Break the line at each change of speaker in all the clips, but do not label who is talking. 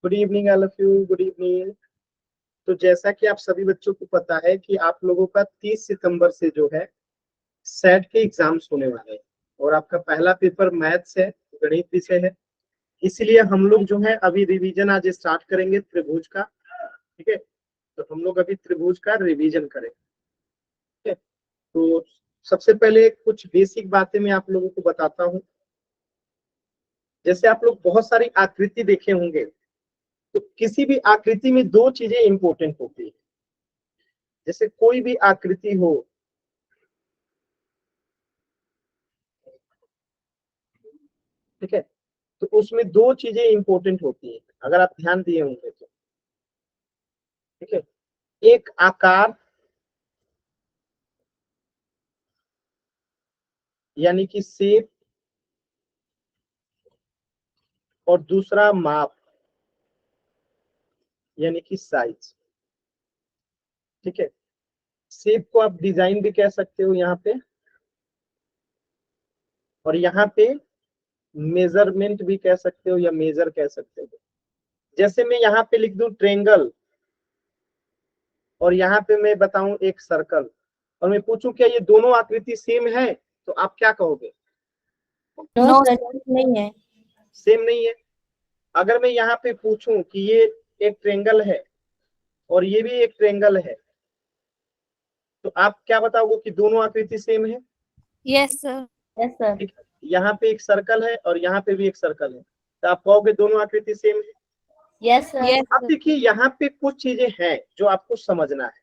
Good evening all of you, good evening. तो जैसा कि आप सभी बच्चों को पता है कि आप लोगों का 30 सितंबर से जो है सेट के एग्जाम्स होने वाले हैं और आपका पहला पेपर मैथ्स है, गणित विषय है। इसलिए हम लोग जो है अभी रिवीजन आज स्टार्ट करेंगे त्रिभुज का। ठीक है, तो हम लोग अभी त्रिभुज का रिवीजन करेंगे। ठीक है, तो सबसे पहले कुछ बेसिक बातें मैं आप लोगों को बताता हूँ। जैसे आप लोग बहुत सारी आकृति देखे होंगे, तो किसी भी आकृति में दो चीजें इंपॉर्टेंट होती है। जैसे कोई भी आकृति हो, ठीक है, तो उसमें दो चीजें इंपॉर्टेंट होती है, अगर आप ध्यान दिए होंगे तो। ठीक है, एक आकार यानी कि शेप, और दूसरा माप यानी कि साइज। ठीक है, शेप को आप डिजाइन भी कह सकते हो यहाँ पे, और यहाँ पे मेजरमेंट भी कह सकते हो या मेजर कह सकते हो। जैसे मैं यहाँ पे लिख दूं ट्रेंगल, और यहाँ पे मैं बताऊं एक सर्कल, और मैं पूछूं क्या ये दोनों आकृति सेम है, तो आप क्या कहोगे?
नो सर, नहीं है।
सेम नहीं है। अगर मैं यहाँ पे पूछूं कि ये एक ट्रेंगल है और ये भी एक ट्रेंगल है, तो आप क्या बताओगे कि दोनों आकृति सेम है?
Yes sir. Yes sir.
ठीक है, यहाँ पे एक सर्कल है और यहाँ पे भी एक सर्कल है, तो आप कहोगे दोनों आकृति सेम है।
Yes sir. यस
अब देखिए यहाँ पे कुछ चीजें हैं जो आपको समझना है।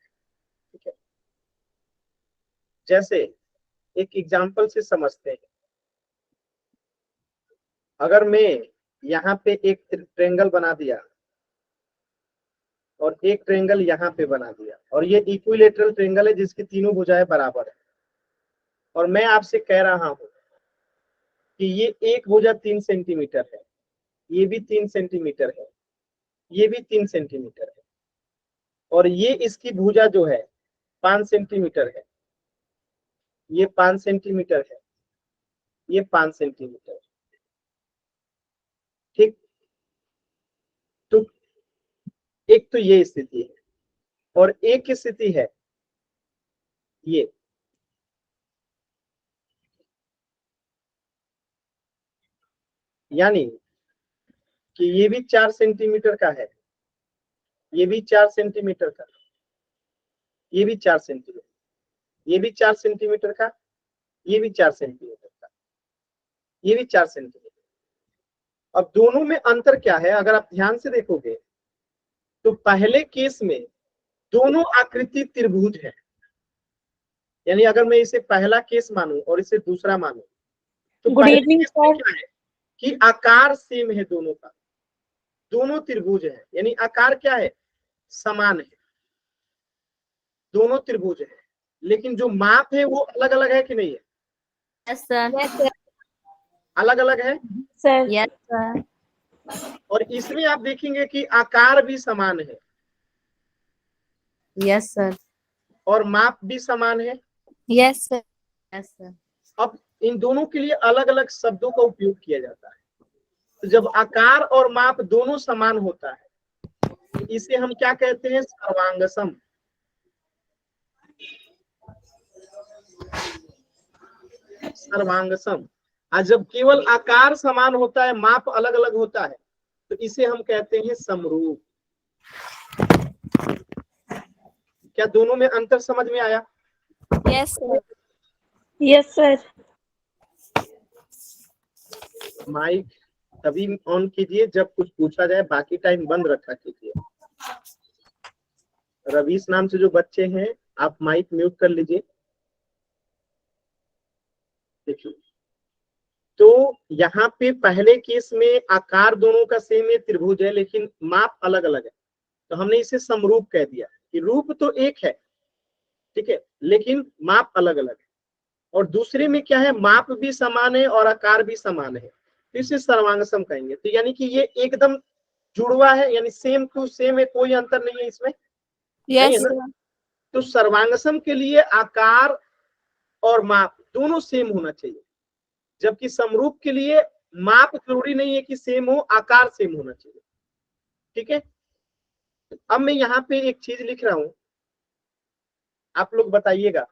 ठीक है, जैसे एक एग्जांपल से समझते हैं। अगर मैं यहाँ पे एक ट्रेंगल बना दिया और एक ट्रेंगल यहाँ पे बना दिया, और ये इक्विलेटरल ट्रेंगल है जिसकी तीनों भुजाएं बराबर है, और मैं आपसे कह रहा हूं कि ये एक भुजा 3 सेंटीमीटर है, ये भी 3 सेंटीमीटर है, ये भी 3 सेंटीमीटर है, और ये इसकी भुजा जो है 5 सेंटीमीटर है, ये 5 सेंटीमीटर है, ये 5 सेंटीमीटर है। ठीक, तो एक तो ये स्थिति है, और एक स्थिति है ये, यानी कि ये भी 4 सेंटीमीटर का है, ये भी 4 सेंटीमीटर का, ये भी 4 सेंटीमीटर, ये भी 4 सेंटीमीटर का, ये भी 4 सेंटीमीटर का, ये भी 4 सेंटीमीटर। अब दोनों में अंतर क्या है? अगर आप ध्यान से देखोगे तो पहले केस में दोनों आकृति त्रिभुज है, यानी अगर मैं इसे पहला केस मानूं और इसे दूसरा मानूं, तो
गुड
पहले
इवनिंग
केस में
सर।
क्या है कि आकार सेम है दोनों का, दोनों त्रिभुज है, यानी आकार क्या है? समान है, दोनों त्रिभुज है, लेकिन जो माप है वो अलग अलग है कि नहीं है?
Yes sir.
अलग अलग है।
Sir yes sir.
और इसमें आप देखेंगे कि आकार भी समान है
यस सर।
और माप भी समान है।
Yes sir. Yes sir.
अब इन दोनों के लिए अलग अलग शब्दों का उपयोग किया जाता है। तो जब आकार और माप दोनों समान होता है तो इसे हम क्या कहते हैं? सर्वांगसम। सर्वांगसम। और जब केवल आकार समान होता है, माप अलग अलग होता है, तो इसे हम कहते हैं समरूप। क्या दोनों में अंतर समझ में आया?
Yes sir. Yes sir.
Mike तभी ऑन कीजिए जब कुछ पूछा जाए, बाकी टाइम बंद रखा कीजिए। रवीश नाम से जो बच्चे हैं, आप माइक म्यूट कर लीजिए। देखिए, तो यहाँ पे पहले केस में आकार दोनों का सेम है, त्रिभुज है, लेकिन माप अलग अलग है, तो हमने इसे समरूप कह दिया कि रूप तो एक है, ठीक है, लेकिन माप अलग अलग है। और दूसरे में क्या है? माप भी समान है और आकार भी समान है, तो इसे सर्वांगसम कहेंगे। तो यानी कि ये एकदम जुड़वा है, यानी सेम टू सेम है, कोई अंतर नहीं है इसमें, नहीं है
यस
ना?
सर।
तो सर्वांगसम के लिए आकार और माप दोनों सेम होना चाहिए, जबकि समरूप के लिए माप जरूरी नहीं है कि सेम हो, आकार सेम होना चाहिए। ठीक है। अब मैं यहाँ पे एक चीज लिख रहा हूं, आप लोग बताइएगा।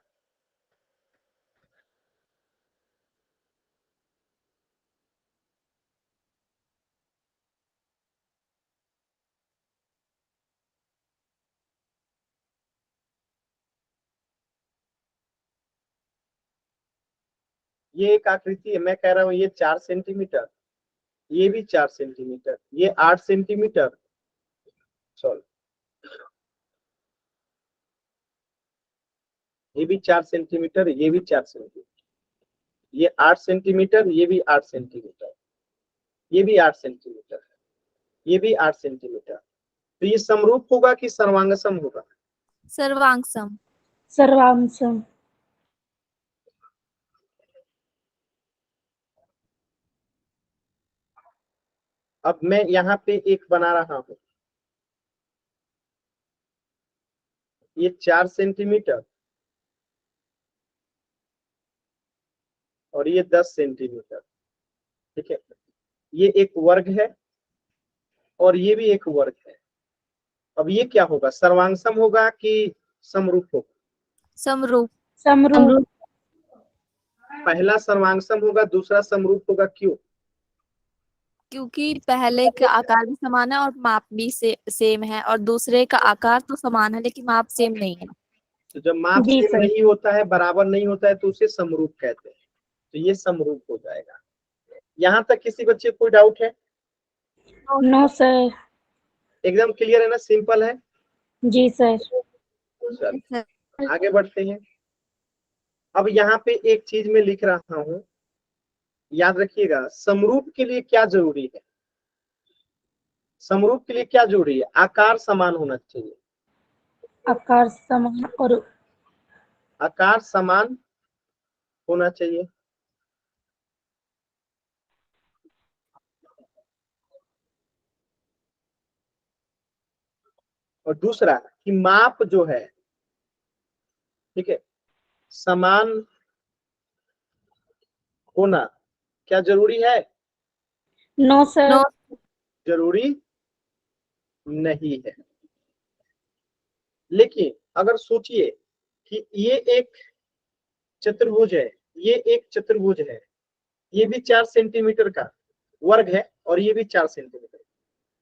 ये एक आकृति है, मैं कह रहा हूं ये 4 सेंटीमीटर, ये भी 4 सेंटीमीटर, ये 8 सेंटीमीटर, सॉरी ये भी 4 सेंटीमीटर, ये भी 4 सेंटीमीटर, ये 8 सेंटीमीटर, ये भी 8 सेंटीमीटर, ये भी 8 सेंटीमीटर, ये भी 8 सेंटीमीटर। तो ये समरूप होगा कि सर्वांगसम होगा?
सर्वांगसम।
सर्वांगसम।
अब मैं यहाँ पे एक बना रहा हूं, ये 4 सेंटीमीटर और ये 10 सेंटीमीटर, ठीक है। ये एक वर्ग है और ये भी एक वर्ग है। अब ये क्या होगा, सर्वांगसम होगा कि समरूप होगा?
समरूप।
समरूप।
पहला सर्वांगसम होगा, दूसरा समरूप होगा, क्यों?
क्योंकि पहले का आकार भी समान है और माप भी सेम है, और दूसरे का आकार तो समान है लेकिन माप सेम नहीं है।
तो जब माप
जी
सेम
सर।
नहीं होता है, बराबर नहीं होता है, तो उसे समरूप कहते हैं। तो ये समरूप हो जाएगा। यहाँ तक किसी बच्चे को कोई डाउट है?
No sir.
एकदम क्लियर है ना, सिंपल है?
जी सर।
चलिए आगे बढ़ते हैं। अब यहाँ पे एक चीज मैं लिख रहा हूं, याद रखिएगा, समरूप के लिए क्या जरूरी है? समरूप के लिए क्या जरूरी है? आकार समान होना चाहिए।
आकार समान और
आकार समान होना चाहिए। और दूसरा कि माप जो है, ठीक है, समान होना क्या जरूरी है?
No sir.
नो।
जरूरी नहीं है। लेकिन अगर सोचिए कि ये एक चतुर्भुज है, ये एक चतुर्भुज है, ये भी 4 सेंटीमीटर का वर्ग है और ये भी 4 सेंटीमीटर,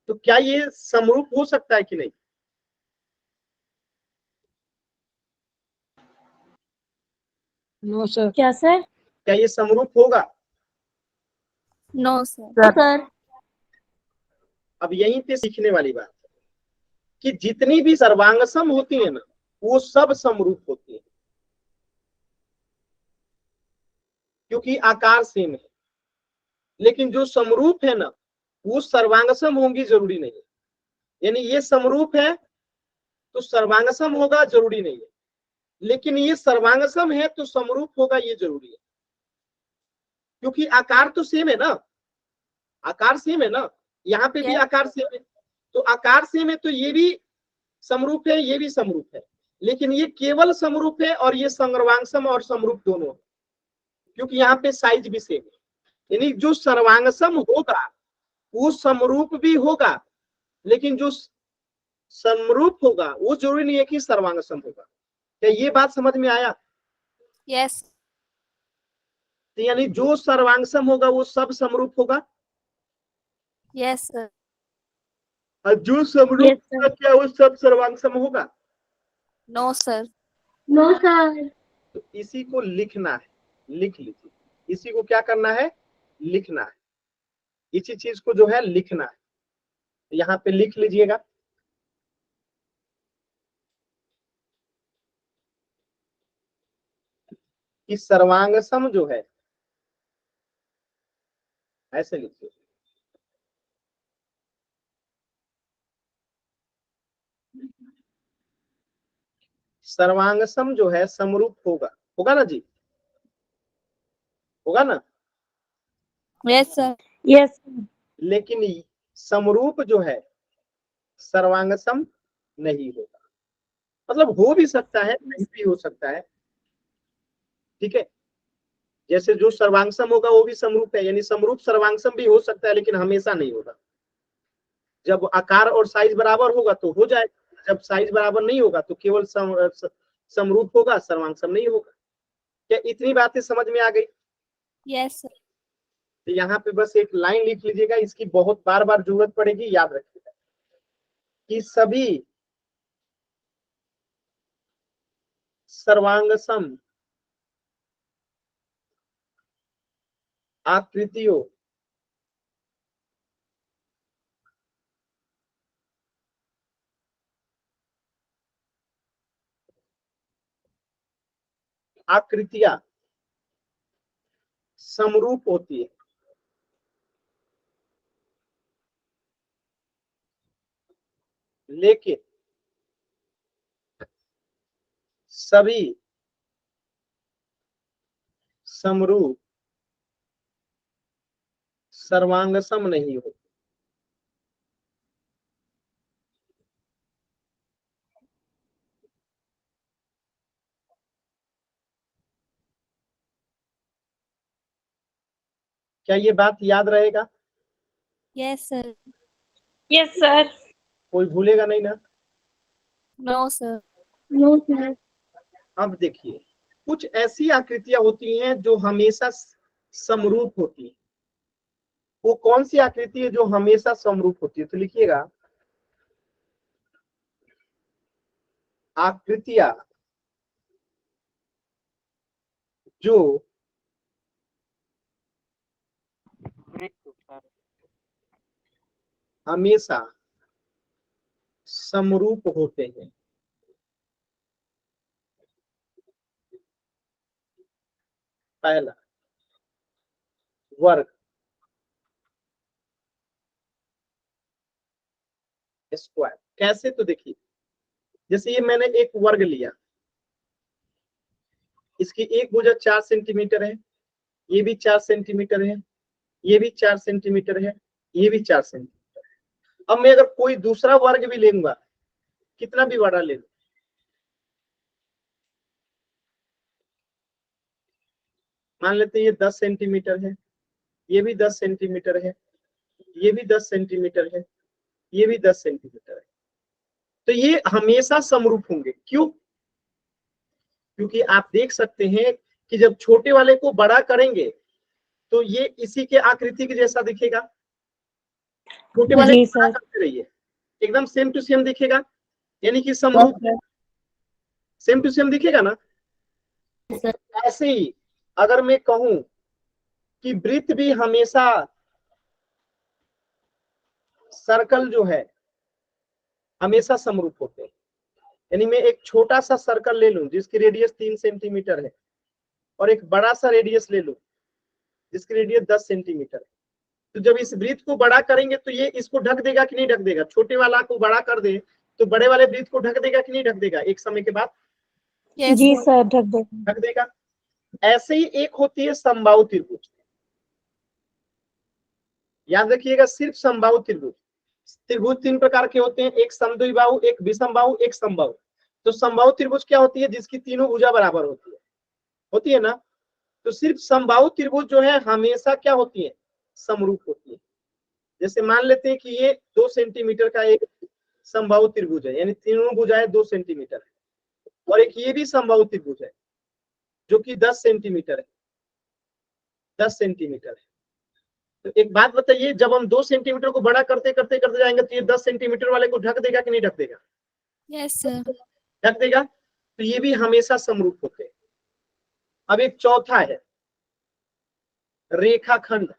तो क्या ये समरूप हो सकता है कि नहीं?
No sir. क्या सर?
क्या ये समरूप होगा?
No sir.
अब यहीं पे सीखने वाली बात है कि जितनी भी सर्वांगसम होती है ना, वो सब समरूप होती है, क्योंकि आकार सेम है। लेकिन जो समरूप है ना, वो सर्वांगसम होंगी जरूरी नहीं है। यानी ये समरूप है तो सर्वांगसम होगा जरूरी नहीं है, लेकिन ये सर्वांगसम है तो समरूप होगा ये जरूरी है, क्योंकि आकार तो सेम है ना, आकार सेम है ना, यहाँ पे भी
Yes.
आकार सेम है। तो आकार सेम है तो ये भी समरूप है, ये भी समरूप है, लेकिन ये केवल समरूप है और ये सर्वांगसम और समरूप दोनों है, क्योंकि यहाँ पे साइज भी सेम है। यानी जो सर्वांगसम होगा वो समरूप भी होगा, लेकिन जो समरूप होगा वो जरूरी नहीं है कि सर्वांगसम होगा। क्या ये बात समझ में आया?
यस।
तो यानी जो सर्वांगसम होगा वो सब समरूप होगा,
यस सर।
और जो समरूप
Yes, sir.
होगा क्या वो सब सर्वांगसम होगा?
No sir.
No sir.
तो इसी को लिखना है, लिख लीजिए। इसी को क्या करना है? लिखना है। इसी चीज को जो है लिखना है, यहाँ पे लिख लीजिएगा। कि सर्वांगसम जो है, ऐसे लिखिए, सर्वांगसम जो है समरूप होगा, होगा ना जी? होगा ना?
Yes sir.
यस।
लेकिन समरूप जो है सर्वांगसम नहीं होगा। मतलब हो भी सकता है, नहीं भी हो सकता है, ठीक है। जैसे जो सर्वांगसम होगा वो भी समरूप है, यानी समरूप सर्वांगसम भी हो सकता है, लेकिन हमेशा नहीं होगा। जब आकार और साइज बराबर होगा तो हो जाएगा, जब साइज बराबर नहीं होगा तो केवल समरूप होगा, सर्वांग सम नहीं होगा। क्या इतनी बातें समझ में आ गई?
Yes sir.
तो यहाँ पे बस एक लाइन लिख लीजिएगा, इसकी बहुत बार बार जरूरत पड़ेगी, याद रखिएगा कि सभी सर्वांगसम आकृतियों आकृतियां समरूप होती है, लेकिन सभी समरूप सर्वांगसम नहीं होती। क्या ये बात याद रहेगा?
Yes sir.
Yes sir.
कोई भूलेगा नहीं ना?
No sir.
No sir.
अब देखिए, कुछ ऐसी आकृतियां होती हैं जो हमेशा समरूप होती है। वो कौन सी आकृति है जो हमेशा समरूप होती है? तो लिखिएगा, आकृतियां जो हमेशा समरूप होते हैं। पहला, वर्ग, स्क्वायर। कैसे? तो देखिए, जैसे ये मैंने एक वर्ग लिया, इसकी एक भुजा 4 सेंटीमीटर है, ये भी 4 सेंटीमीटर है, ये भी 4 सेंटीमीटर है, ये भी 4 सेंटीमीटर है। अब मैं अगर कोई दूसरा वर्ग भी लूंगा, कितना भी बड़ा ले लूं, मान लेते हैं ये 10 सेंटीमीटर है, ये भी 10 सेंटीमीटर है, ये भी 10 सेंटीमीटर है, ये भी 10 सेंटीमीटर है, तो ये हमेशा समरूप होंगे। क्यों? क्योंकि आप देख सकते हैं कि जब छोटे वाले को बड़ा करेंगे तो ये इसी के आकृति के जैसा दिखेगा। छोटे वाले को बड़ा करते रहिए, एकदम सेम टू सेम दिखेगा, यानी कि समरूप सेम टू सेम दिखेगा ना। ऐसे ही अगर मैं कहूं कि वृत्त भी हमेशा, सर्कल जो है हमेशा समरूप होते हैं, यानी मैं एक छोटा सा सर्कल ले लूं जिसकी रेडियस 3 सेंटीमीटर है, और एक बड़ा सा रेडियस ले लूं जिसकी रेडियस 10 सेंटीमीटर है, तो जब इस वृत्त को बड़ा करेंगे तो ये इसको ढक देगा कि नहीं ढक देगा? छोटे वाला को बड़ा कर दे तो बड़े वाले वृत्त को ढक देगा कि नहीं ढक देगा एक समय के बाद?
जी सर, ढक
देगा। ऐसे ही एक होती है समबाहु त्रिभुज। याद रखिएगा, सिर्फ समबाहु त्रिभुज। त्रिभुज 3 प्रकार के होते हैं, एक समद्विबाहु, एक विषमबाहु, एक समबाहु। तो समबाहु त्रिभुज क्या होती है? जिसकी तीनों भुजा बराबर होती है ना। तो सिर्फ समबाहु त्रिभुज जो है हमेशा क्या होती है? समरूप होती है। जैसे मान लेते हैं कि ये 2 सेंटीमीटर का एक समबाहु त्रिभुज है, यानी तीनों भुजाएं 2 सेंटीमीटर है, और एक ये भी समबाहु त्रिभुज है जो कि 10 सेंटीमीटर है, 10 सेंटीमीटर है। तो एक बात बताइए, जब हम 2 सेंटीमीटर को बड़ा करते करते करते जाएंगे तो ये 10 सेंटीमीटर वाले को ढक देगा कि नहीं ढक देगा?
Yes sir.
ढक देगा। तो ये भी हमेशा समरूप होते हैं। अब एक चौथा है रेखाखंड,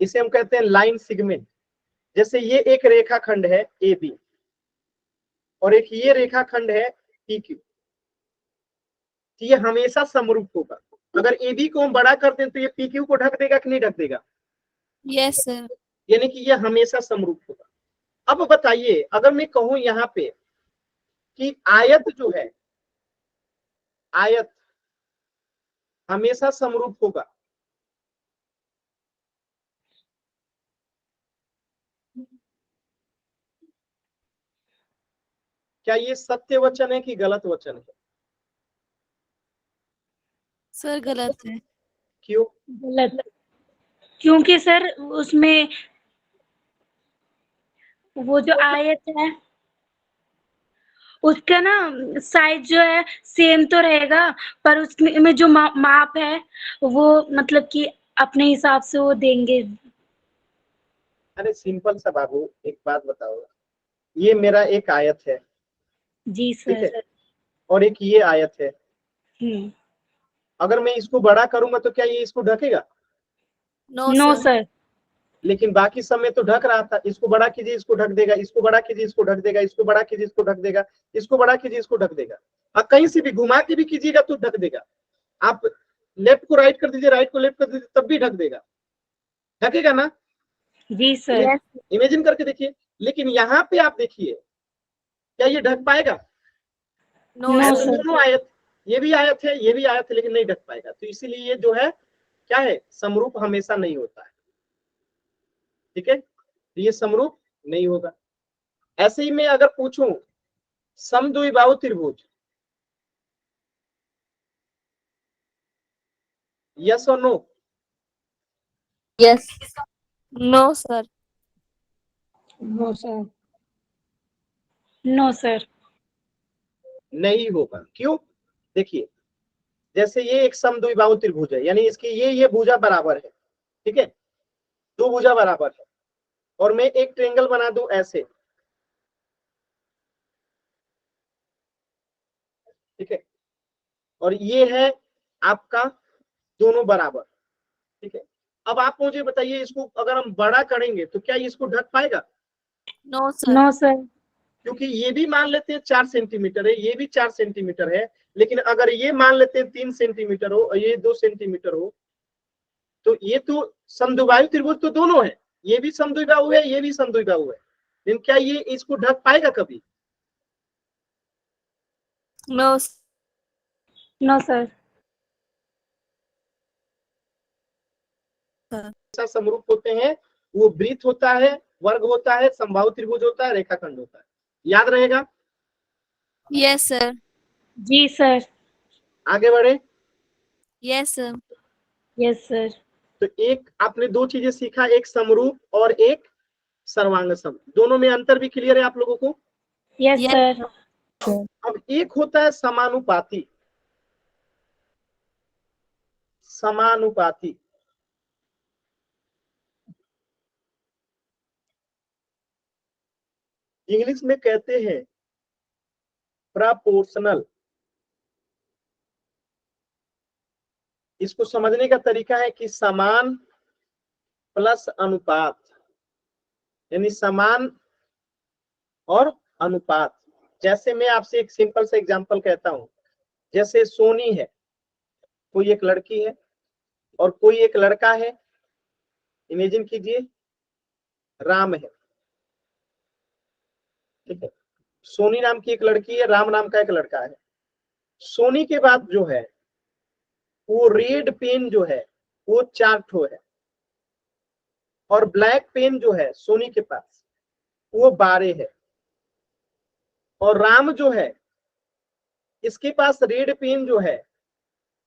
इसे हम कहते हैं लाइन सिगमेंट। जैसे ये एक रेखाखंड है ए बी, और एक ये रेखाखंड है पी क्यू, तो ये हमेशा समरूप होगा। अगर ए बी को हम बड़ा कर दें तो ये पी क्यू को ढक देगा कि नहीं ढक देगा?
Yes sir.
यानी कि ये हमेशा समरूप होगा। अब बताइए, अगर मैं कहूं यहाँ पे कि आयत जो है, आयत हमेशा समरूप होगा, क्या ये सत्य वचन है कि गलत वचन है?
सर गलत है।
क्यों?
गलत। क्योंकि सर उसमें वो जो आयत है उसका ना साइज जो है सेम तो रहेगा, पर उसमें जो माप है वो मतलब कि अपने हिसाब से वो देंगे।
अरे सिंपल सा बाबू, एक बात बताओ, ये मेरा एक आयत है,
जी
ठीक
सर।
है, और एक ये आयत है। अगर मैं इसको बड़ा करूंगा तो क्या ये इसको ढकेगा?
No sir.
लेकिन बाकी सब में तो ढक रहा था। इसको बड़ा कीजिए, इसको ढक देगा, इसको बड़ा कीजिए, इसको ढक देगा, इसको बड़ा कीजिए, इसको ढक देगा, इसको बड़ा कीजिए, इसको ढक देगा। और कहीं से भी घुमा के भी कीजिएगा तो ढक देगा। आप लेफ्ट को राइट कर दीजिए, राइट को लेफ्ट कर दीजिए, तब भी ढक देगा। ढकेगा ना?
जी सर।
इमेजिन करके देखिए। लेकिन यहाँ पे आप देखिए, क्या ये ढक पाएगा?
नो
है तो
सर।
दोनों आयत, ये भी आयत है, ये भी आयत है, लेकिन नहीं ढक पाएगा। तो इसीलिए ये जो है क्या है, समरूप हमेशा नहीं होता है। ठीक है, तो ये समरूप नहीं होगा। ऐसे ही मैं अगर पूछूं समद्विबाहु त्रिभुज, यस और no?
Yes. No sir.
No sir. No sir.
नहीं होगा। क्यों? देखिए, जैसे ये एक समद्विबाहु त्रिभुज है, यानी इसकी ये भुजा बराबर है, ठीक है, दो भुजा बराबर है, और मैं एक ट्रायंगल बना दूं ऐसे, ठीक है, और ये है आपका दोनों बराबर, ठीक है। अब आप मुझे बताइए, इसको अगर हम बड़ा करेंगे तो क्या इसको ढक पाएगा?
No sir.
No sir.
क्योंकि ये भी मान लेते हैं 4 सेंटीमीटर है, ये भी 4 सेंटीमीटर है, लेकिन अगर ये मान लेते हैं 3 सेंटीमीटर हो और ये 2 सेंटीमीटर हो, तो ये तो समद्विबाहु त्रिभुज तो दोनों है, ये भी समद्विबाहु है, ये भी समद्विबाहु है, लेकिन क्या ये इसको ढक पाएगा कभी?
नो।
No sir.
ऐसा समरूप होते हैं, वो वृत्त होता है, वर्ग होता है, समबाहु त्रिभुज होता है, रेखाखंड होता है। याद रहेगा?
Yes sir.
जी सर।
आगे बढ़े।
Yes sir.
Yes sir.
तो एक आपने दो चीजें सीखा, एक समरूप और एक सर्वांग सम। दोनों में अंतर भी क्लियर है आप लोगों को?
Yes sir.
अब एक होता है समानुपाती। समानुपाती इंग्लिश में कहते हैं प्रपोर्शनल। इसको समझने का तरीका है कि समान प्लस अनुपात, यानी समान और अनुपात। जैसे मैं आपसे एक सिंपल सा एग्जांपल कहता हूं, जैसे सोनी है, कोई एक लड़की है और कोई एक लड़का है, इमेजिन कीजिए राम है, ठीक है। सोनी नाम की एक लड़की है, राम नाम का एक लड़का है। सोनी के बाद जो है वो रेड पेन जो है वो 4 ठो है, और ब्लैक पेन जो है सोनी के पास वो 12 है। और राम जो है इसके पास रेड पेन जो है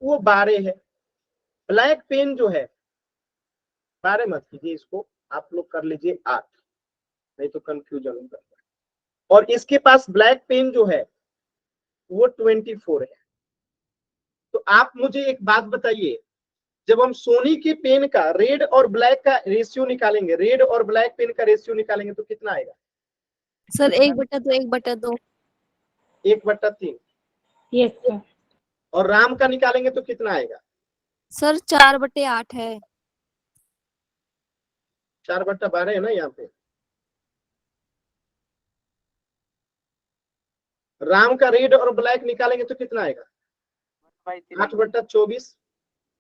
वो 12 है, ब्लैक पेन जो है 12 मत कीजिए, इसको आप लोग कर लीजिए 8, नहीं तो कंफ्यूजन होगा। और इसके पास ब्लैक पेन जो है वो 24 है। तो आप मुझे एक बात बताइए, जब हम सोनी के पेन का रेड और ब्लैक का रेशियो निकालेंगे, रेड और ब्लैक पेन का रेशियो निकालेंगे तो कितना आएगा?
सर 1/2 1/2।
1/3।
Yes sir.
और राम का निकालेंगे तो कितना आएगा?
सर 4/8 है।
4/12 है ना यहाँ पे। राम का रेड और ब्लैक निकालेंगे तो कितना आएगा? 8/24।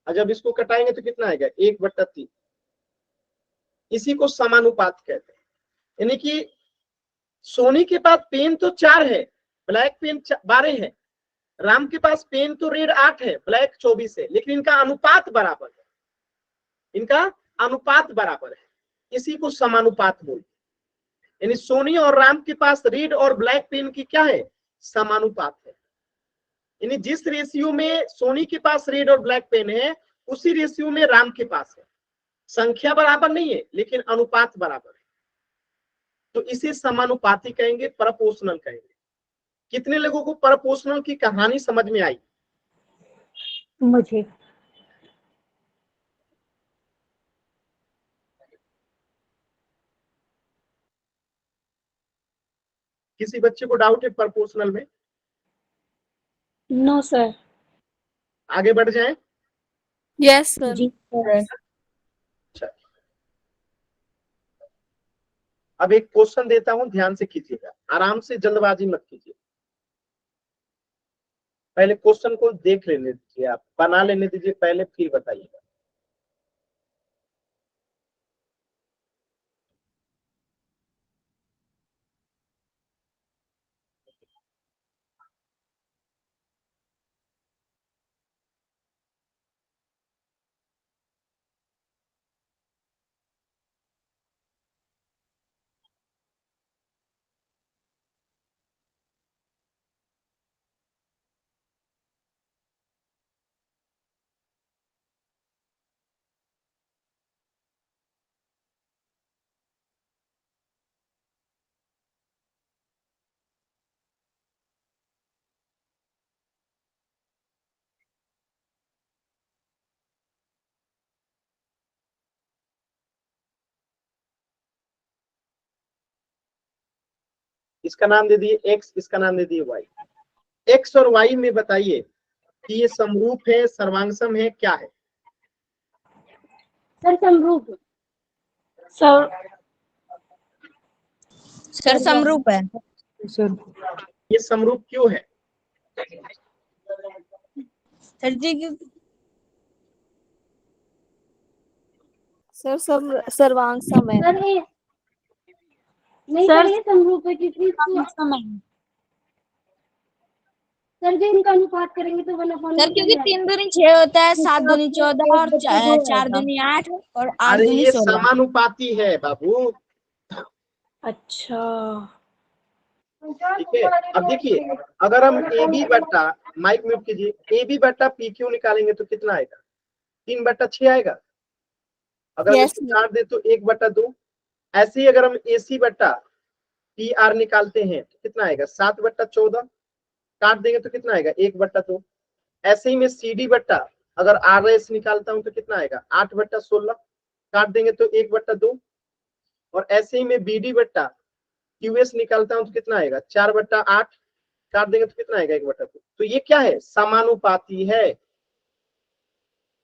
और जब इसको कटाएंगे तो कितना आएगा? 1/3। इसी को समानुपात कहते हैं। यानी कि सोनी के पास पेन तो 4 है, ब्लैक पेन 12 है, राम के पास पेन तो रेड 8 है, ब्लैक 24 है, लेकिन इनका अनुपात बराबर है, इनका अनुपात बराबर है, इसी को समानुपात बोलते हैं। यानी सोनी और राम के पास रेड और ब्लैक पेन की क्या है? समानुपात है। यानी जिस रेशियो में सोनी के पास रेड और ब्लैक पेन है उसी रेशियो में राम के पास है। संख्या बराबर नहीं है लेकिन अनुपात बराबर है, तो इसे समानुपाती कहेंगे, प्रोपोर्शनल कहेंगे। कितने लोगों को प्रोपोर्शनल की कहानी समझ में आई?
मुझे
किसी बच्चे को डाउट है प्रोपोर्शनल में?
No sir.
आगे बढ़ जाएं।
Yes sir.
जी सर।
अच्छा, अब एक क्वेश्चन देता हूं, ध्यान से कीजिएगा, आराम से, जल्दबाजी मत कीजिए। पहले क्वेश्चन को देख लेने दीजिए, आप बना लेने दीजिए पहले, फिर बताइएगा। इसका नाम दे दिए एक्स, इसका नाम दे दिए वाई। एक्स और वाई में बताइए कि ये समरूप है, सर्वांगसम है, क्या है?
सर समरूप। सर
सर समरूप है।
सर
ये समरूप क्यों है?
सर जी
सर सर्वांग समय।
सर ये नहीं सर ये समरूप है क्योंकि
समय
सर जी इनका अनुपात करेंगे तो 1/2
सर, क्योंकि 3 दूनी 6 होता है, 7 दूनी 14 और 4 दूनी 8 और 8
अरे
दूनी
ये
16।
समानुपाती है बाबू।
अच्छा
ठीक है, अब देखिए, अगर हम ए बी बट्टा, माइक म्यूट कीजिए, ए बी बट्टा पी क्यू निकालेंगे तो कितना आएगा? 3/6 आएगा। अगर हम
यस
इसको काट दे तो 1/2। ऐसे ही अगर हम ए सी बट्टा पी आर निकालते हैं तो कितना आएगा? 7/14। काट देंगे तो कितना आएगा? 1/2। ऐसे ही में सी डी बट्टा अगर आर एस निकालता हूं तो कितना आएगा? 8/16। काट देंगे तो 1/2। और ऐसे ही में बी डी बट्टा क्यूएस निकालता हूं तो कितना आएगा? 4/8। काट देंगे तो कितना आएगा? 1/2। तो ये क्या है? समानुपाती है।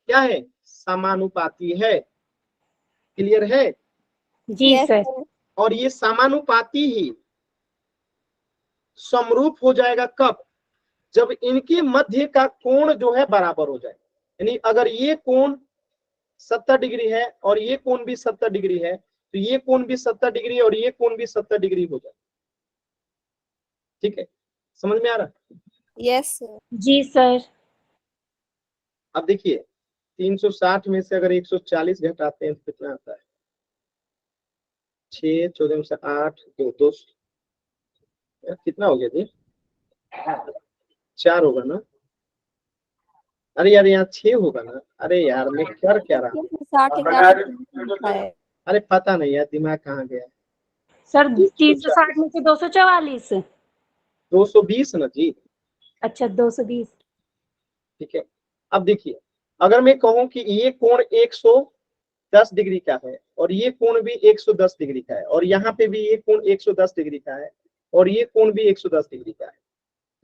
क्या है? समानुपाती है। क्लियर है?
जी सर।
और ये समानुपाती ही समरूप हो जाएगा कब? जब इनके मध्य का कोण जो है बराबर हो जाए। यानी अगर ये कोण 70 डिग्री है और ये कोण भी 70 डिग्री है, तो ये कोण भी 70 डिग्री और ये कोण भी 70 डिग्री हो जाए। ठीक है, समझ में आ रहा है?
यस
जी सर।
अब देखिए, 360 में से अगर 140 घटाते हैं तो कितना आता है? 6, 14 में से 8, 2, कितना हो गया जी? 4 होगा ना? अरे यार यहाँ 6 होगा ना? अरे यार मैं कर क्या रहा हूँ?
60 है।
अरे पता नहीं यार, दिमाग कहाँ गया?
सर 360 में से 244।
220 ना जी।
अच्छा 220।
ठीक है, अब देखिए, अगर मैं कहूं कि ये कोण 110 डिग्री का है और ये कोण भी 110 डिग्री का है और यहाँ पे भी ये कोण 110 डिग्री का है और ये कोण भी 110 डिग्री का है,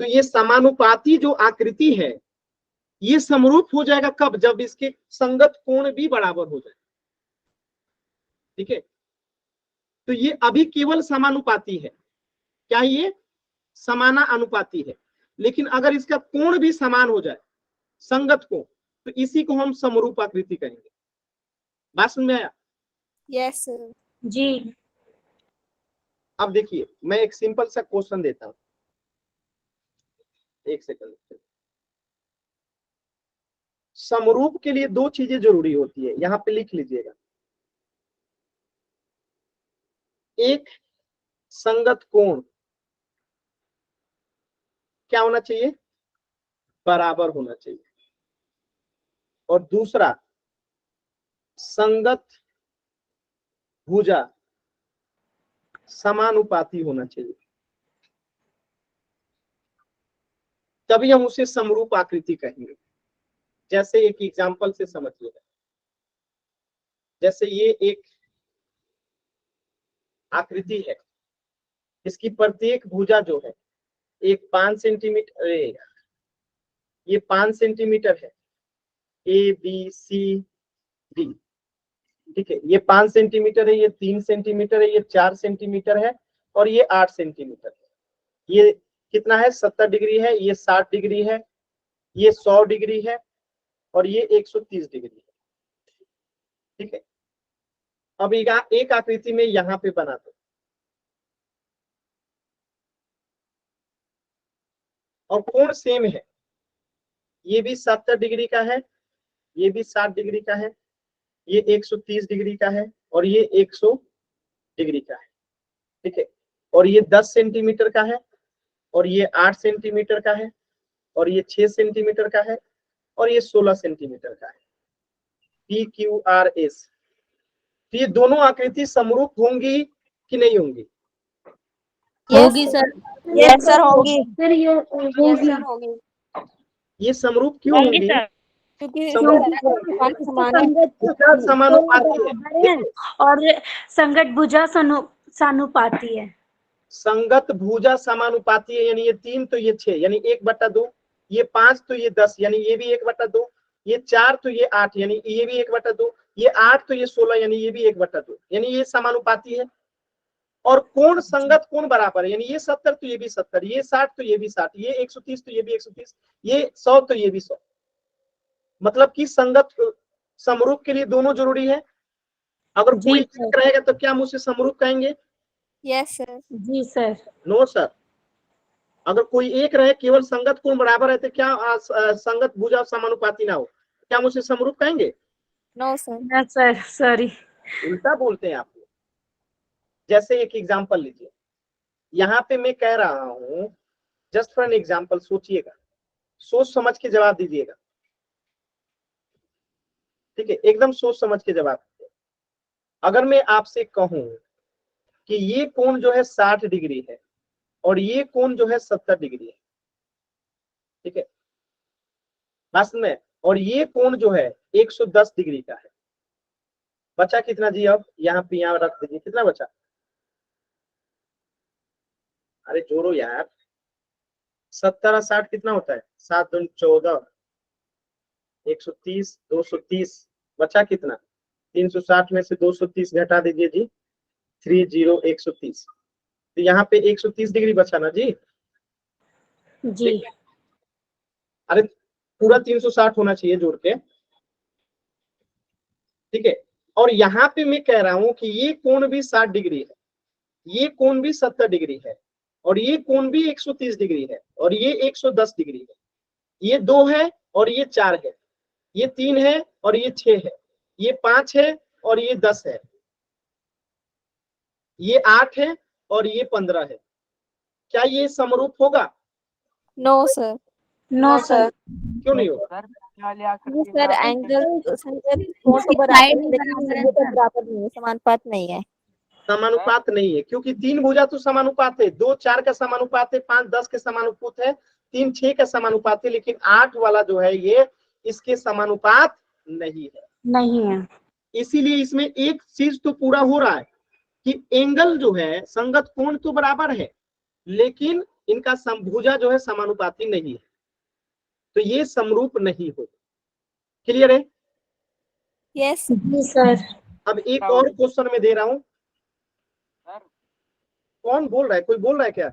तो ये समानुपाती जो आकृति है ये समरूप हो जाएगा कब? जब इसके संगत कोण भी बराबर हो जाए। ठीक है, तो ये अभी केवल समानुपाती है। क्या ये? समाना अनुपाती है। लेकिन अगर इसका कोण भी समान हो जाए, संगत कोण, तो इसी को हम समरूप आकृति कहेंगे। बात समझ में आया?
यस
जी
अब देखिए, मैं एक सिंपल सा क्वेश्चन देता हूं, एक सेकंड। समरूप के लिए 2 चीजें जरूरी होती है, यहां पे लिख लीजिएगा। एक, संगत कोण क्या होना चाहिए? बराबर होना चाहिए। और दूसरा, संगत भुजा समानुपाती होना चाहिए, तभी हम उसे समरूप आकृति कहेंगे। जैसे एक एग्जांपल से समझिएगा, जैसे ये एक आकृति है, इसकी प्रत्येक भुजा जो है एक 5 सेंटीमीटर, ये 5 सेंटीमीटर है, ए बी सी डी, ठीक है। ये 5 सेंटीमीटर है, ये 3 सेंटीमीटर है, ये 4 सेंटीमीटर है, और ये 8 सेंटीमीटर है। ये कितना है? 70 डिग्री है, ये 60 डिग्री है, ये 100 डिग्री है, और ये 130 डिग्री है, ठीक है। अब एक आकृति में यहाँ पे बना दो, और कोण सेम है, ये भी 70 डिग्री का है, ये भी 60 डिग्री का है, ये 130 डिग्री का है, और ये 100 डिग्री का है, ठीक है। और ये 10 सेंटीमीटर का है, और ये 8 सेंटीमीटर का है, और ये 6 सेंटीमीटर का है, और ये 16 सेंटीमीटर का है। PQRS, तो ये दोनों आकृति समरूप होंगी कि नहीं होंगी?
होगी सर। यस सर होगी।
सर ये
यस सर होगी,
ये समरूप क्यों
होंगी
होंगी?
सर,
क्योंकि
क्योंकि
समान है।
भुजा समानुपाती है,
और संगत भुजा सानुपाती है।
संगत भुजा समानुपाती है, यानी ये 3 तो ये 6, यानी 1/2, ये 5 तो ये 10, यानी ये भी 1/2, ये 4 तो ये 8, यानी ये भी 1/2, ये 8 तो ये 16, यानी ये भी 1/2, यानी ये समानुपाती है। और कोण संगत कोण बराबर है, यानी ये 70 तो ये भी 70, ये 60 तो ये भी 60, ये 130 तो ये भी 130, ये 100 तो ये भी 100। मतलब कि संगत समरूप के लिए दोनों जरूरी है। अगर कोई एक रहेगा तो क्या हम उसे समरूप कहेंगे?
Yes sir.
जी सर।
No sir. अगर कोई एक रहे, केवल संगत कोण बराबर है, तो क्या संगत भुजा समानुपाती ना हो, क्या हम उसे समरूप कहेंगे?
No sir.
ना सर, सॉरी।
उल्टा बोलते हैं आप। जैसे एक एग्जांपल लीजिए, यहाँ पे मैं कह रहा हूं, जस्ट फॉर एन एग्जांपल, सोचिएगा, सोच समझ के जवाब दीजिएगा, ठीक है, एकदम सोच समझ के जवाब दीजिए। अगर मैं आपसे कहूं कि ये कोण जो है 60 डिग्री है, और ये कोण जो है 70 डिग्री है, ठीक है, बस में, और ये कोण जो है 110 डिग्री का है, बचा कितना जी? अब यहाँ पे यहाँ रख दीजिए, कितना बचा? अरे जोड़ो यार, 70 और 60 कितना होता है? 7 दूनी 14, 130, 230, बचा कितना? 360 में से 230 घटा दीजिए जी, 30 130, तो यहाँ पे 130 डिग्री बचा ना जी?
जी।
अरे पूरा 360 होना चाहिए जोड़ के, ठीक है। और यहाँ पे मैं कह रहा हूं कि ये कोण भी 60 डिग्री है, ये कोण भी 70 डिग्री है, और ये कोण भी 130 डिग्री है, और ये 110 डिग्री है। ये 2 है और ये 4 है, ये 3 है और ये 6 है, ये 5 है और ये 10 है, ये 8 है और ये 15 है। क्या ये समरूप होगा?
No sir.
No sir.
क्यों नहीं होगा?
सर एंगल संगत कोण तो बराबर है, लेकिन भुजा तो बराबर नहीं है, समानुपात नहीं है।
समानुपात नहीं है, क्योंकि 3 भुजा तो समानुपात है, 2 4 का समानुपात है, 5 10 के समानुपात है, 3 6 का समानुपात है, लेकिन 8 वाला जो है ये इसके समानुपात नहीं है।
नहीं है।
इसीलिए इसमें एक चीज तो पूरा हो रहा है कि एंगल जो है, संगत कोण तो बराबर है, लेकिन इनका भुजा जो है समानुपाती नहीं है, तो ये समरूप नहीं हो। क्लियर है?
यस
जी सर।
अब एक और क्वेश्चन में दे रहा हूं। कौन बोल रहा है? कोई बोल रहा है क्या?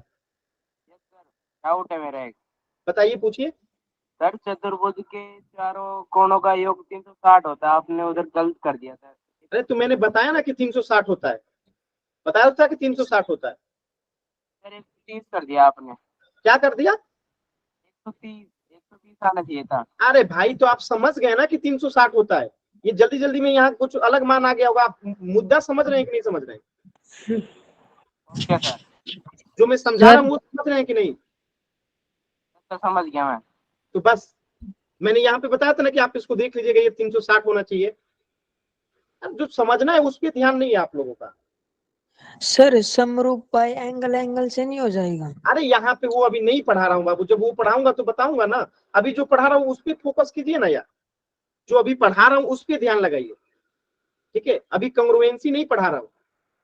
डाउट है मेरा एक।
बताइए, पूछिए।
सर चतुर्भुज के चारों कोणों का योग 360 होता है, आपने उधर गलत कर दिया सर।
अरे तो मैंने बताया ना कि 360 होता है, बताया था कि 360 होता है।
सर 130 कर दिया आपने।
क्या कर दिया?
130 आना चाहिए था।
अरे भाई, तो आप समझ गए ना कि 360 होता है। ये जल्दी जल्दी में यहाँ कुछ अलग मान आ गया होगा। आप मुद्दा समझ रहे हैं कि नहीं समझ रहे हैं?
ओके सर,
जो मैं समझा रहा हूँ वो समझ रहे हैं कि नहीं?
तो समझ गया मैं।
तो बस मैंने यहाँ पे बताया था ना कि आप इसको देख लीजिएगा, ये 360 होना चाहिए। अब जो समझना है उस पर ध्यान नहीं है आप लोगों का।
सर समरूप बाय एंगल से नहीं हो जाएगा?
अरे यहाँ पे वो अभी नहीं पढ़ा रहा हूँ बाबू, जब वो पढ़ाऊंगा तो बताऊंगा ना। अभी जो पढ़ा रहा हूँ उस पर फोकस कीजिए ना यार, जो अभी पढ़ा रहा हूँ उस पर ध्यान लगाइए, ठीक है। अभी कंग्रुएंसी नहीं पढ़ा रहा हूँ,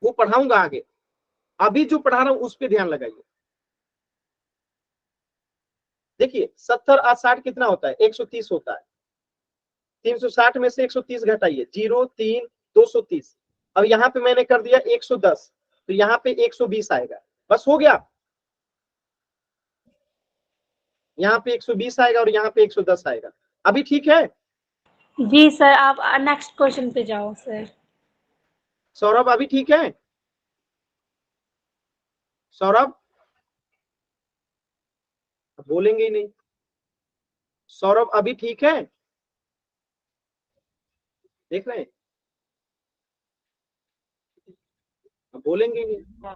वो पढ़ाऊंगा आगे। अभी जो पढ़ा रहा हूँ उस पर ध्यान लगाइए। देखिए 70 और 60 कितना होता है? 130 होता है। 360 में से 130 घटाइए, 0 3 230। अब यहाँ पे मैंने कर दिया 110, तो यहाँ पे 120 आएगा, बस हो गया। यहाँ पे 120 आएगा और यहाँ पे 110 आएगा। अभी ठीक है?
जी सर, आप नेक्स्ट क्वेश्चन पे जाओ सर।
सौरभ अभी ठीक है? सौरभ बोलेंगे ही नहीं। सौरभ अभी ठीक है? देख रहे हैं, बोलेंगे ही नहीं।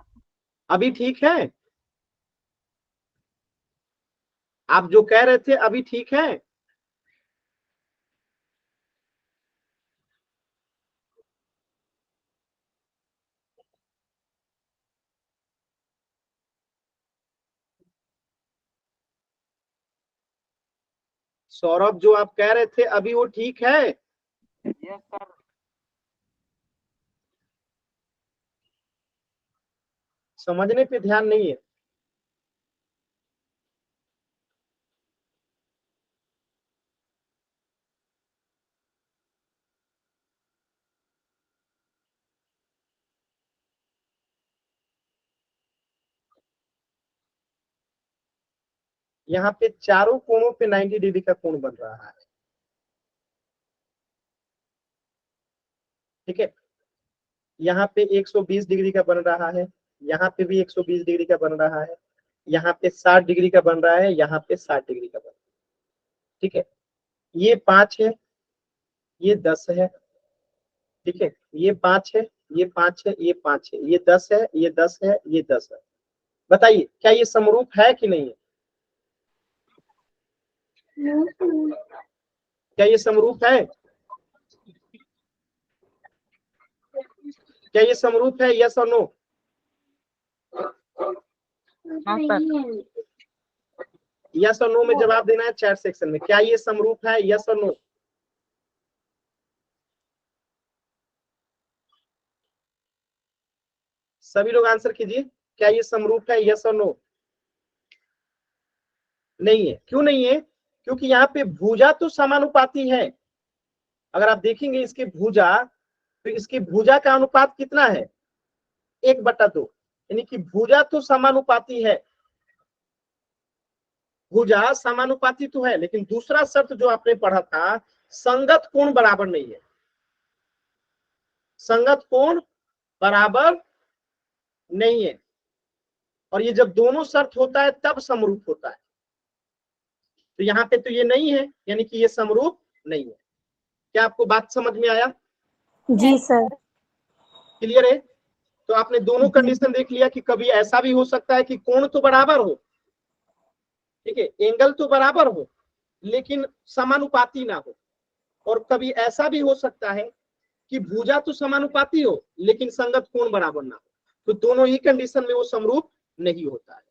अभी ठीक है? आप जो कह रहे थे अभी ठीक है? सौरभ जो आप कह रहे थे अभी वो ठीक है?
Yes sir.
समझने पे ध्यान नहीं है। यहाँ पे चारों कोणों पे 90 डिग्री का कोण बन रहा है, ठीक है। यहाँ पे 120 डिग्री का बन रहा है, यहाँ पे भी 120 डिग्री का बन रहा है, यहाँ पे 60 डिग्री का बन रहा है, यहाँ पे 60 डिग्री का बन रहा है, ठीक है। ये 5 है, ये 10 है, ठीक है। ये 5 है, ये 5 है, ये 5 है, ये 10 है, ये 10 है, ये 10 है। बताइए क्या ये समरूप है कि नहीं है? क्या ये समरूप है? क्या ये समरूप है? यस और नो? यस और नो में जवाब देना है चैट सेक्शन में। क्या ये समरूप है? यस और नो? सभी लोग आंसर कीजिए, क्या ये समरूप है? यस और नो? नहीं है। क्यों नहीं है? क्योंकि यहाँ पे भुजा तो समानुपाती है। अगर आप देखेंगे इसकी भुजा, तो इसकी भुजा का अनुपात कितना है? 1/2, यानी कि भुजा तो समानुपाती है, भुजा समानुपाती तो है। लेकिन दूसरा शर्त जो आपने पढ़ा था, संगत कोण बराबर नहीं है। संगत कोण बराबर नहीं है, और ये जब दोनों शर्त होता है तब समरूप होता है। तो यहाँ पे तो ये नहीं है, यानी कि ये समरूप नहीं है। क्या आपको बात समझ में आया?
जी सर।
क्लियर है? तो आपने दोनों कंडीशन देख लिया कि कभी ऐसा भी हो सकता है कि कोण तो बराबर हो, ठीक है, एंगल तो बराबर हो, लेकिन समानुपाती ना हो। और कभी ऐसा भी हो सकता है कि भुजा तो समानुपाती हो लेकिन संगत कोण बराबर ना हो। तो दोनों ही कंडीशन में वो समरूप नहीं होता है।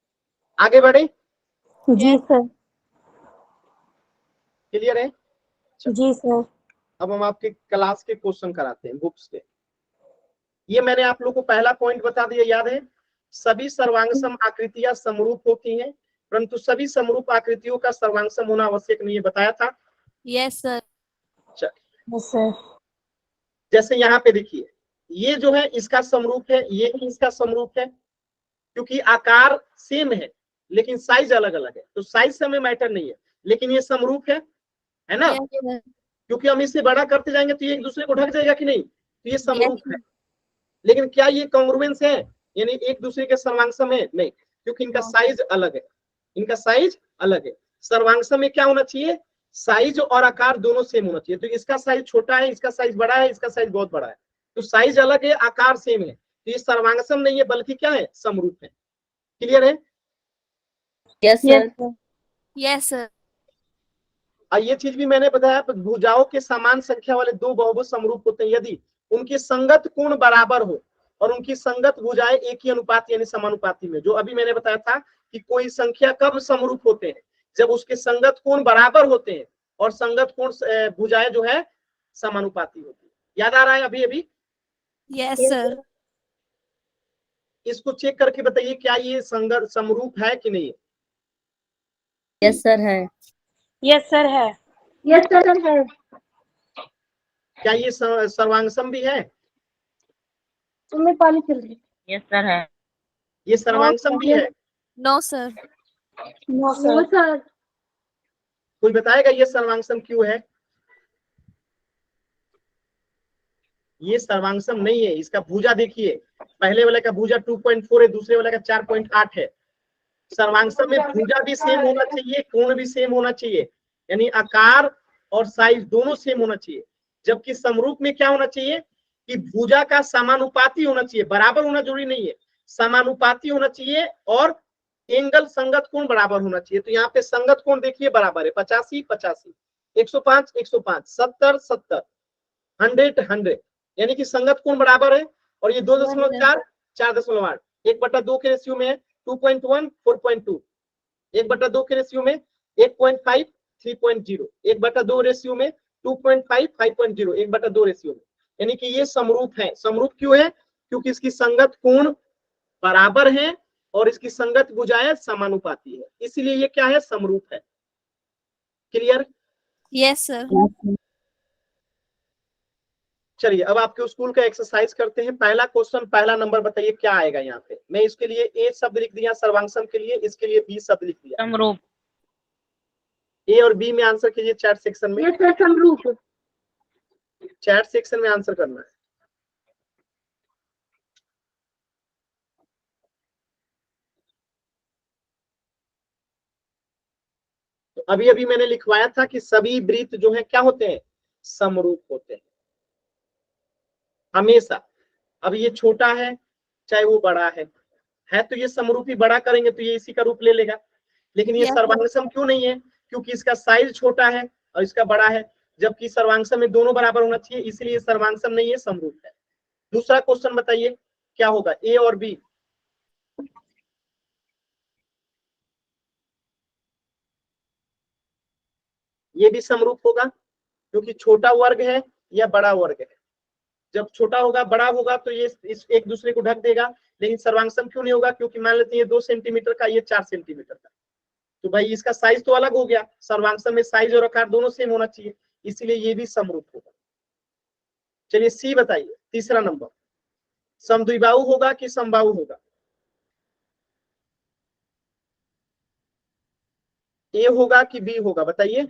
आगे बढ़े?
जी सर।
क्लियर है?
जी सर।
अब हम आपके क्लास के क्वेश्चन कराते हैं बुक्स के। ये मैंने आप लोग को पहला पॉइंट बता दिया, याद है? सभी सर्वांगसम आकृतियां समरूप होती हैं, परंतु सभी समरूप आकृतियों का सर्वांगसम होना आवश्यक नहीं है, बताया था।
Yes sir.
Yes sir.
जैसे यहाँ पे देखिए, ये जो है इसका समरूप है, ये भी इसका समरूप है, क्योंकि आकार सेम है लेकिन साइज अलग अलग है। तो साइज से हमें मैटर नहीं है, लेकिन ये समरूप है ना?
Yes sir.
क्योंकि हम इससे बड़ा करते जाएंगे तो ये एक दूसरे को ढक जाएगा कि नहीं? तो ये समरूप
Yes,
है। लेकिन क्या ये कॉन्ग्रुएंस है, यानी एक दूसरे के सर्वांगसम है? नहीं, क्योंकि इनका साइज अलग है, इनका साइज अलग है। सर्वांगसम में क्या होना चाहिए? साइज और आकार दोनों सेम होना चाहिए। तो इसका साइज छोटा है, इसका साइज बड़ा है, इसका साइज बहुत बड़ा है, तो साइज अलग है, आकार सेम है, तो ये सर्वांगसम नहीं है बल्कि क्या है? समरूप है। क्लियर है?
Yes
yes
sir.
Sir.
yes sir.
और ये चीज भी मैंने बताया, भुजाओं के समान संख्या वाले दो बहुभुज समरूप होते हैं यदि उनकी संगत कोण बराबर हो और उनकी संगत भुजाएं एक ही अनुपात यानी समानुपाती में। जो अभी मैंने बताया था कि कोई संख्या कब समरूप होते हैं, जब उसके संगत कोण बराबर होते हैं और संगत कोण भुजाएं जो है समानुपाती होती है। याद आ रहा है अभी अभी?
Yes sir.
इसको चेक करके बताइए क्या ये संगत समरूप है कि नहीं?
यस सर है।
यस सर है।
यस सर है।
क्या ये सर्वांगसम भी है?
तुम्हें पानी चल रही।
यस सर है।
ये सर्वांगसम भी है?
No sir.
No
no
sir.
Sir.
कोई बताएगा ये सर्वांगसम क्यों है? ये सर्वांगसम नहीं है। इसका भुजा देखिए, पहले वाले का भुजा 2.4 है, दूसरे वाले का 4.8 है। सर्वांगसम में भुजा भी सेम होना चाहिए, कोण भी सेम होना चाहिए, यानी आकार और साइज दोनों सेम होना चाहिए। जबकि समरूप में क्या होना चाहिए कि भुजा का समानुपाती होना चाहिए, बराबर होना जरूरी नहीं है, समानुपाती होना चाहिए और एंगल संगत कोण बराबर होना चाहिए। तो यहाँ पे संगत कोण देखिए बराबर है, 85 85, 105 105, 70 70, 100 100, यानी कि संगत कोण बराबर है। और ये 2.4 4.8, 1/2 के रेशियो में है, 2.1 4.2, 1/2 के रेशियो में 1.5 3.0, 1/2 रेशियो में 2.5 5.0, 1/2 रेशियो में, यानी कि ये समरूप है। समरूप क्यों है? क्योंकि इसकी संगत कोण बराबर है और इसकी संगत भुजाएं समानुपाती है, इसलिए ये क्या है? समरूप है। क्लियर?
Yes sir.
चलिए अब आपके स्कूल का एक्सरसाइज करते हैं। पहला क्वेश्चन, पहला नंबर बताइए क्या आएगा यहाँ पे। मैं इसके लिए ए शब्द लिख दिया सर्वांगसम के लिए, इसके लिए बी शब्द लिख दिया।
समरूप।
ए और बी में आंसर कीजिए चैट सेक्शन में।
यस सर समरूप।
चैट सेक्शन में आंसर करना है। तो अभी अभी मैंने लिखवाया था कि सभी वृत्त जो है क्या होते हैं? समरूप होते हैं हमेशा। अब ये छोटा है चाहे वो बड़ा है तो ये समरूपी बड़ा करेंगे तो ये इसी का रूप ले लेगा। लेकिन ये
Yes,
सर्वांगसम क्यों नहीं है? क्योंकि इसका साइज छोटा है और इसका बड़ा है, जबकि सर्वांगसम में दोनों बराबर होना चाहिए, इसलिए सर्वांगसम नहीं है, समरूप है। दूसरा क्वेश्चन बताइए क्या होगा, ए और बी। ये भी समरूप होगा क्योंकि छोटा वर्ग है या बड़ा वर्ग है। जब छोटा होगा बड़ा होगा तो ये इस एक दूसरे को ढक देगा। लेकिन सर्वांगसम क्यों नहीं होगा? क्योंकि मान लेते हैं ये 2 सेंटीमीटर का, ये 4 सेंटीमीटर का, तो भाई इसका साइज तो अलग हो गया। सर्वांगसम में साइज और आकार दोनों सेम होना चाहिए, इसलिए ये भी समरूप होगा। चलिए सी बताइए, तीसरा नंबर, समद्विबाहु होगा कि समबाहु होगा? ए होगा कि बी होगा बताइए।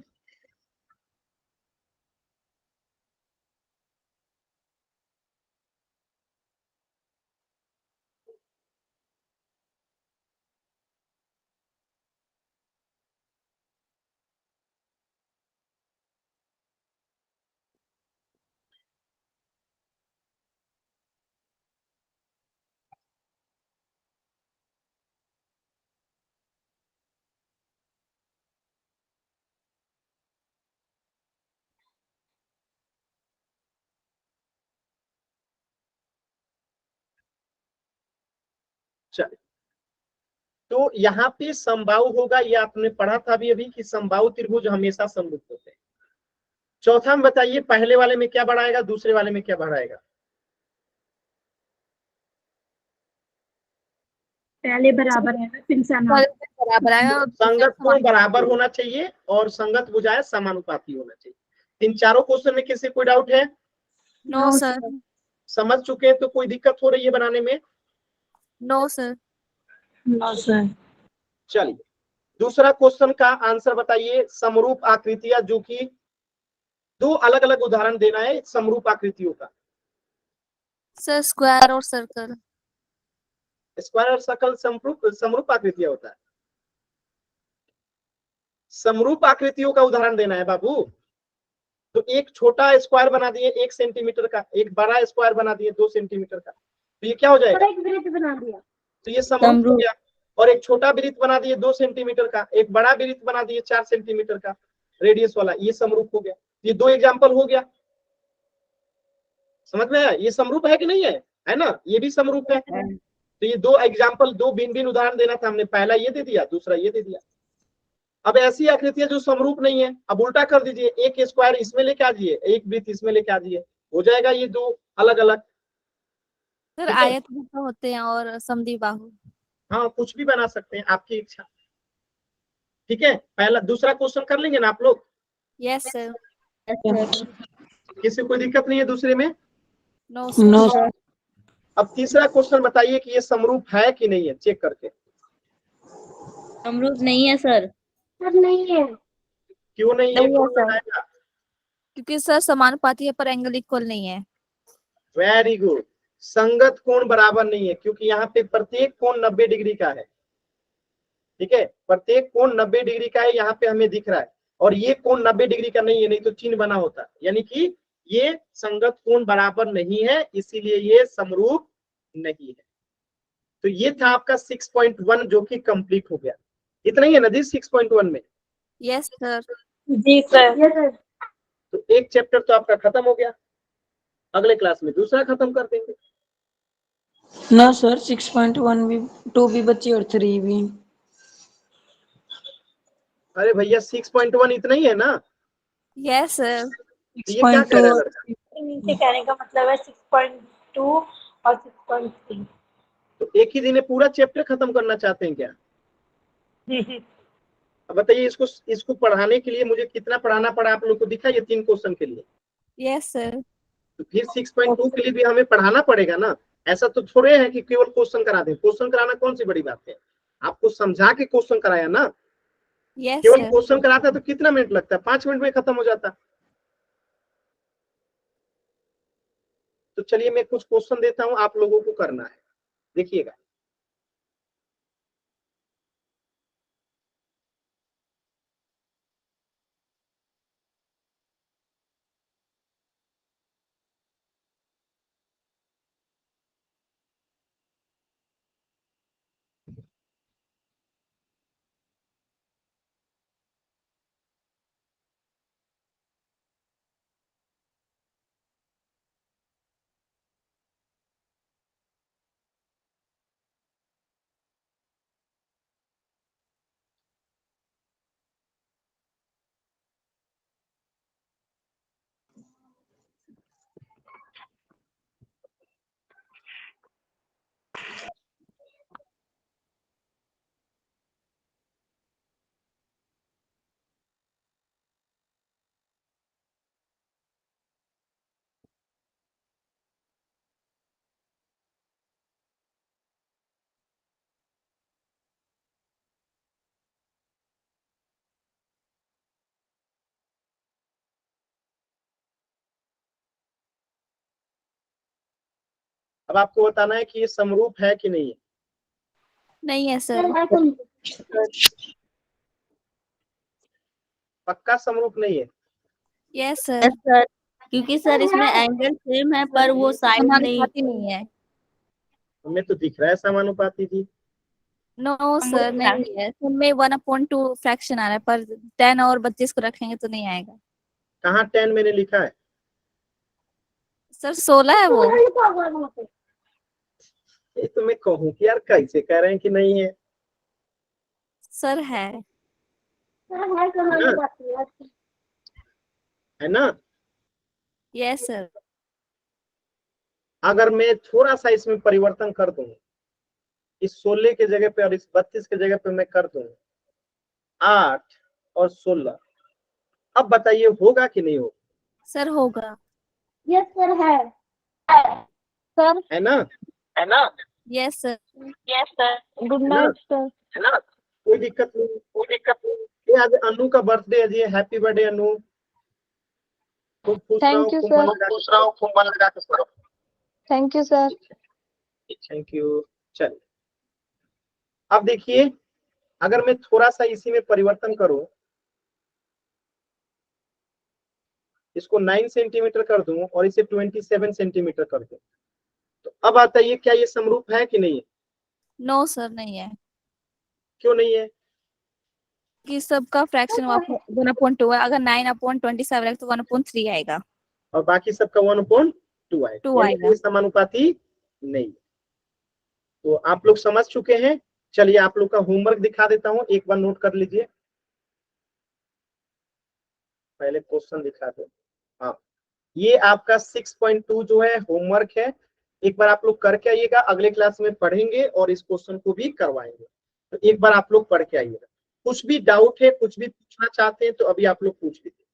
चलिए तो यहाँ पे समबाहु होगा, ये आपने पढ़ा था अभी कि समबाहु त्रिभुज हमेशा समरूप होते हैं। चौथा में बताइए पहले वाले में क्या बढ़ाएगा, दूसरे वाले में क्या बढ़ाएगा?
पहले बराबर है फिर समान।
बराबर आएगा और
संगत कोण बराबर होना चाहिए और संगत भुजाएं समानुपाती होना चाहिए। इन चारों क्वेश्चन में किसी कोई डाउट है?
No sir.
समझ चुके हैं तो कोई दिक्कत हो रही है बनाने में?
No sir.
No sir.
चलिए दूसरा क्वेश्चन का आंसर बताइए। समरूप आकृतियां, जो कि 2 अलग अलग उदाहरण देना है समरूप आकृतियों का।
सर स्क्वायर और सर्कल।
स्क्वायर और सर्कल समरूप आकृतियां होता है। समरूप आकृतियों का उदाहरण देना है बाबू। तो एक छोटा स्क्वायर बना दिए 1 सेंटीमीटर का, एक बड़ा स्क्वायर बना दिए 2 सेंटीमीटर का, तो ये क्या हो जाएगा?
एक वृत्त बना दिया
तो ये समरूप हो गया। और एक छोटा वृत्त बना दिए 2 सेंटीमीटर का, एक बड़ा वृत्त बना दिए 4 सेंटीमीटर का रेडियस वाला, ये समरूप हो गया। ये 2 एग्जाम्पल हो गया। समझ में आया? ये समरूप है कि नहीं है ना? ये भी समरूप है। तो ये दो एग्जाम्पल, दो भिन्न भिन्न उदाहरण देना था हमने, पहला ये दे दिया, दूसरा ये दे दिया। अब ऐसी आकृतियां जो समरूप नहीं है, अब उल्टा कर दीजिए, एक स्क्वायर इसमें लेके आ जाइए, एक वृत्त इसमें लेके आ जाइए, हो जाएगा ये दो अलग अलग।
सर
ठीक है?
आयत जैसा होते हैं और समद्विबाहु।
हाँ, कुछ भी बना सकते हैं, आपकी इच्छा। ठीक है, पहला दूसरा क्वेश्चन कर लेंगे ना आप लोग?
Yes sir.
किसी कोई दिक्कत नहीं है दूसरे में?
No
no
sir.
अब तीसरा क्वेश्चन बताइए कि ये समरूप है कि नहीं है, चेक करके।
समरूप नहीं है सर।
सर नहीं है।
क्यों नहीं है?
नहीं है
कौन
सर।
बताएगा?
क्योंकि सर समानुपाती है पर एंगल इक्वल नहीं है।
Very good. संगत कोण बराबर नहीं है, क्योंकि यहाँ पे प्रत्येक कोण 90 डिग्री का है। ठीक है, प्रत्येक कोण 90 डिग्री का है, यहाँ पे हमें दिख रहा है, और ये कोण 90 डिग्री का नहीं है, नहीं तो चिन्ह बना होता। यानी कि ये संगत कोण बराबर नहीं है, इसीलिए ये समरूप नहीं है। तो ये था आपका 6.1 जो कि कंप्लीट हो गया। इतना ही है ना जी 6.1 में?
Yes sir.
जी सर।
Yes sir.
तो एक चैप्टर तो आपका खत्म हो गया, अगले क्लास में दूसरा खत्म कर देंगे।
नो सर 6.1 भी 2 भी बच्चे और 3 भी।
अरे भैया 6.1 इतना ही है ना?
Yes sir.
तो ये क्या कह रहा है
6.2
लड़का?
नीचे कहने का मतलब है 6.2 और 6.3।
तो एक ही दिन में पूरा चैप्टर खत्म करना चाहते हैं क्या? अब बताइए, इसको इसको पढ़ाने के लिए मुझे कितना पढ़ाना पड़ा आप लोग को दिखा, ये 3 क्वेश्चन के लिए?
Yes sir.
तो फिर 6.2 के लिए भी हमें पढ़ाना पड़ेगा ना। ऐसा तो थोड़े है कि केवल क्वेश्चन करा दें। क्वेश्चन कराना कौन सी बड़ी बात है? आपको समझा के क्वेश्चन कराया ना।
यस
केवल
सर।
क्वेश्चन कराता तो कितना मिनट लगता है? 5 मिनट में खत्म हो जाता। तो चलिए मैं कुछ क्वेश्चन देता हूं, आप लोगों को करना है, देखिएगा। अब आपको बताना है कि ये समरूप है कि नहीं है।
नहीं है
सर
सर।
है समरूप।
पक्का समरूप नहीं है?
Yes sir.
यस सर, क्योंकि सर इसमें एंगल सेम है पर वो साइड नहीं।
समानुपाती नहीं है।
हमें तो दिख रहा है समानुपाती जी।
नो सर नहीं है, उसमें 1/2 फ्रैक्शन आ रहा है, पर 10 और 32 को रखेंगे तो नहीं आएगा।
कहाँ 10 मैंने लिखा है?
सर 16 है वो।
लिखा हुआ है वहाँ पे।
ये तो मैं कहूँ कि यार कैसे कह रहे हैं कि नहीं है?
सर है।
सर है समानुपाती है।
है ना?
Yes sir.
अगर मैं थोड़ा सा इसमें परिवर्तन कर दूं, इस 16 के जगह पे और इस 32 के जगह पे मैं कर दूं 8 और 16, अब बताइए होगा कि नहीं होगा?
सर होगा।
यस सर है। सर
है ना?
Yes sir.
Yes sir.
Good
है ना?
Night sir.
कोई दिक्कत नहीं। ये आज अनु का बर्थडे है जी, हैप्पी बर्थडे अनु। खूब खुश रहो,
थैंक यू
खूब
सर।
मन लगा के पढ़ो।
Thank you sir.
Thank you. चलिए अब देखिए, अगर मैं थोड़ा सा इसी में परिवर्तन करूं, इसको 9 सेंटीमीटर कर दूं और इसे 27 सेंटीमीटर कर दूं, तो अब बताइए क्या ये समरूप है कि नहीं है?
नो सर नहीं है,
क्यों नहीं है?
कि सबका फ्रैक्शन 1/2 है। अगर 9/27 है तो 1/3 आएगा।
और बाकी सबका 1/3 2 आएगा,
2
यानी
आएगा।
कि ये समानुपाती नहीं है। तो आप लोग समझ चुके हैं। चलिए आप लोग का होमवर्क दिखा देता हूं, एक बार नोट कर लीजिए। पहले क्वेश्चन दिखा दो। हाँ, ये आपका 6.2 जो है होमवर्क है, एक बार आप लोग करके आइएगा, अगले क्लास में पढ़ेंगे और इस क्वेश्चन को भी करवाएंगे। तो एक बार आप लोग पढ़ के आइएगा। कुछ भी डाउट है, कुछ भी पूछना चाहते हैं तो अभी आप लोग पूछ लीजिए।